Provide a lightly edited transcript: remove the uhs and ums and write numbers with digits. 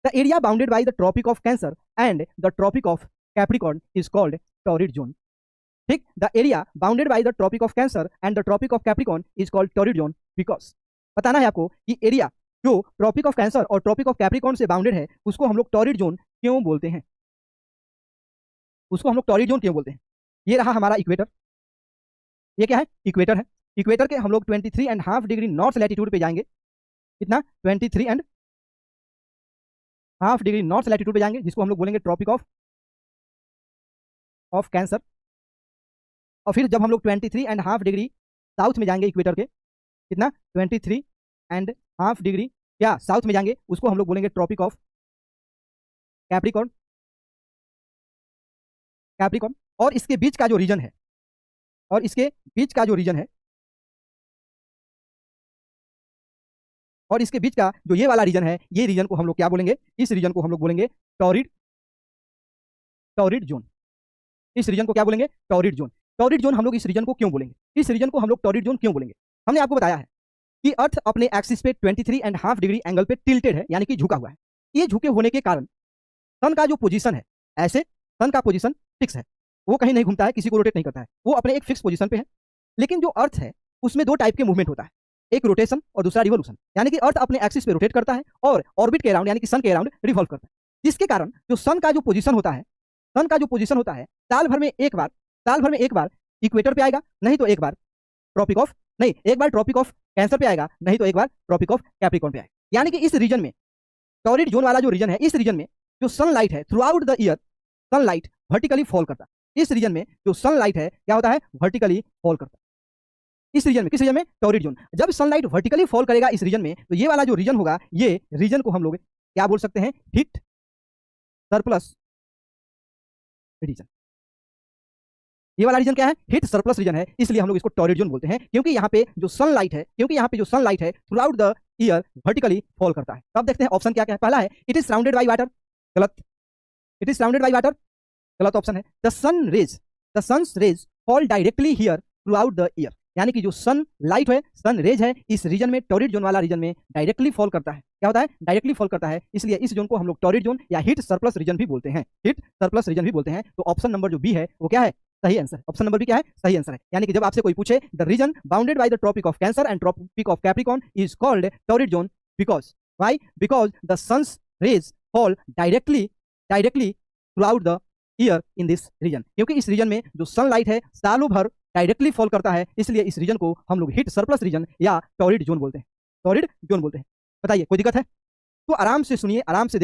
The area bounded by the tropic of cancer and the tropic of Capricorn is called torrid zone. ठीक, the area bounded by the tropic of cancer and the tropic of Capricorn is called torrid zone because, बताना है आपको कि area जो tropic of Cancer और tropic of Capricorn से bounded है उसको हम लोग टॉरिड जोन क्यों बोलते हैं, उसको हम लोग टॉरिड जोन क्यों बोलते हैं। ये रहा हमारा इक्वेटर, ये क्या है, इक्वेटर है। इक्वेटर के हम लोग 23.5 डिग्री नॉर्थ लैटिट्यूड पे जाएंगे, कितना, 23.5 डिग्री नॉर्थ लैटिट्यूड पे जाएंगे, जिसको हम लोग बोलेंगे ट्रॉपिक ऑफ कैंसर। और फिर जब हम लोग 23.5 डिग्री साउथ में जाएंगे इक्वेटर के, कितना, 23.5 डिग्री क्या साउथ में जाएंगे, उसको हम लोग बोलेंगे ट्रॉपिक ऑफ कैप्रिकॉर्न। कैप्रिकॉर्न और इसके बीच का जो रीजन है, और इसके बीच का जो रीजन है, और इसके बीच का जो ये वाला रीजन है, ये रीजन को हम लोग क्या बोलेंगे, इस रीजन को हम लोग बोलेंगे टॉरिड जोन। इस रीजन को क्या बोलेंगे, टॉरिड जोन। टॉरिड जोन हम लोग इस रीजन को क्यों बोलेंगे, इस रीजन को हम लोग टॉरिड जोन क्यों बोलेंगे। हमने आपको बताया है कि अर्थ अपने एक्सिस पे 23.5 डिग्री एंगल पे टिल्टेड है, यानी कि झुका हुआ है। ये झुके होने के कारण सन का जो पोजीशन है, ऐसे सन का पोजीशन फिक्स है, वो कहीं नहीं घूमता है, किसी को रोटेट नहीं करता है, वो अपने एक फिक्स पोजीशन पे है। लेकिन जो अर्थ है उसमें दो टाइप के मूवमेंट होता है, एक रोटेशन और दूसरा रिवोल्यूशन, यानी कि अर्थ अपने एक्सिस पे रोटेट करता है और ऑर्बिट के अराउंड यानी कि सन के अराउंड रिवॉल्व करता है, जिसके कारण जो सन का जो पोजीशन होता है, सन का जो पोजीशन होता है साल भर में एक बार इक्वेटर पे आएगा, नहीं तो एक बार ट्रॉपिक ऑफ कैंसर पे आएगा, नहीं तो एक बार ट्रॉपिक ऑफ कैप्रिकॉर्न पे आएगा। यानी कि इस रीजन में, टॉरिड जोन वाला जो रीजन है, इस रीजन में जो सनलाइट है through out the year, sunlight vertically fall करता है। इस रीजन में जो सनलाइट है क्या होता है, वर्टिकली फॉल करता है। इस रीजन में, किस रीजन में, टॉरिड जोन। जब सनलाइट वर्टिकली फॉल करेगा इस रीजन में, तो ये वाला जो रीजन होगा, ये रीजन को हम लोग क्या बोल सकते हैं, हीट सरप्लस रीजन। ये वाला रीजन क्या है, हीट सरप्लस रीजन है, इसलिए हम लोग इसको टॉरिड जोन बोलते हैं, क्योंकि यहाँ पे जो सनलाइट है through out the year vertically fall करता है। अब देखते हैं ऑप्शन क्या क्या है। पहला है it is surrounded by water, गलत। It is surrounded by water, गलत ऑप्शन है। The sun's rays fall directly here throughout the year, यानी कि जो सन लाइट है, सन रेज है, इस रीजन में, टॉरिड जोन वाला रीजन में डायरेक्टली फॉल करता है। क्या होता है, डायरेक्टली फॉल करता है, इसलिए इस जोन को हम लोग टॉरिड जोन या हीट सरप्लस रीजन भी बोलते हैं, हीट सरप्लस रीजन भी बोलते हैं। तो ऑप्शन नंबर जो बी है वो क्या है, सही आंसर। ऑप्शन नंबर बी क्या है, सही आंसर है। यानी कि जब आपसे कोई पूछे the region bounded by the tropic of cancer and tropic of Capricorn is called torrid zone because, why, because the sun's rays fall directly throughout the year in this region, क्योंकि इस reason में जो sunlight है सालों भर directly fall करता है, इसलिए इस रीजन को हम लोग हीट सरप्लस रीजन या टॉरिड जोन बोलते हैं, टॉरिड जोन बोलते हैं। बताइए कोई दिक्कत है तो आराम से सुनिए, आराम से